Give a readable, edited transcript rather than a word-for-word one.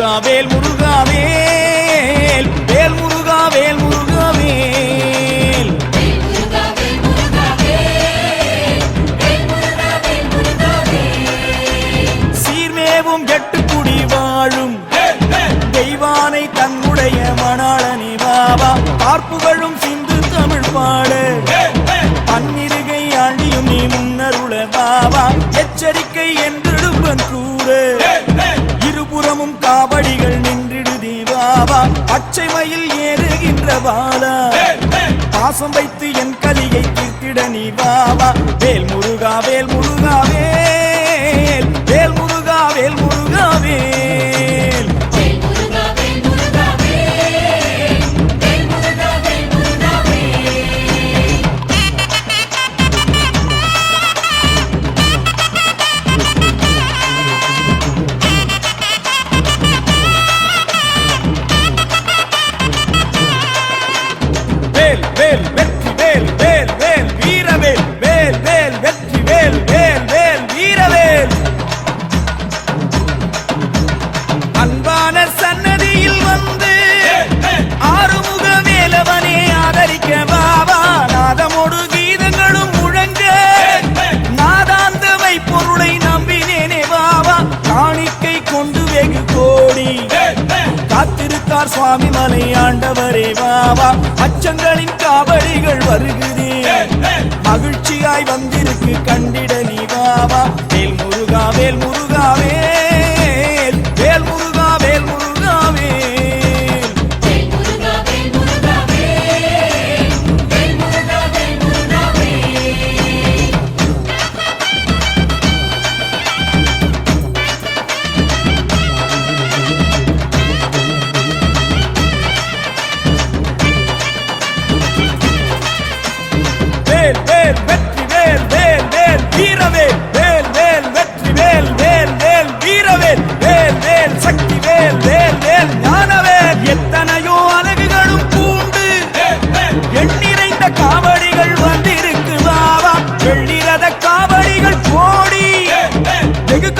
முருகா வேல் முருகா வேல் வேல் முருகா வேல் முருகா வேல் சீர்மேவும் எட்டுக்குடி வாழும் தெய்வானை தன்னுடைய மணாளனி பாபா பார்ப்புகளும் சிந்து தமிழ் பாடு பன்னிருகை ஆண்டியும் நீ முன்னருள பாபா எச்சரிக்கை என்றெடுப்பன் கூறு இருபுறமும் காவடிகள் நின்றிடுதி பாபா பச்சை மயில் ஏறுகின்ற பாலா பாசம் வைத்து என் கலியை தீர்த்திட நீ பாபா வேல் முருகா வேல் முருகா வேல் வேல் முருகா வேல் முருகா வேல் வேல் வெற்றி வேல் வேல் வேல் வீரவேல் வேல் வேல் வெற்றி வேல் வேல் வேல் வீரவேல் அன்பான சன்னதியில் வந்து ஆறுமுக வேலவனே ஆதரிக்க பாபா நாதமோடு கீதங்களும் முழங்க நாதாந்தவை பொருளை நம்பினேனே பாபா காணிக்கை கொண்டு வெகு கோடி காத்திருக்கார் சுவாமி மலை ஆண்டவரே பாபா அச்சங்களின் காவடிகள் வருகிறே மகிழ்ச்சியாய் வந்திருக்கு கண்டிட நீ பாபா வேல் முருகா வேல் முருகா வேல் வேல் முருகா வேல் முருகா வேல் வேல் வேல் வெற்றி வேல் வேல் வேல் வீரவேல் வேல் வேல் வெற்றி வேல் வேல் வேல் வீரவேல் வேல் வேல் சக்தி வேல் வேல் வேல் ஞானவேல் எத்தனையோ அழகுகளும் பூண்டு எண்ணிறைந்த காவடிகள் வந்திருக்கு பாபா வெள்ளிரத காவடிகள் கோடி வெகு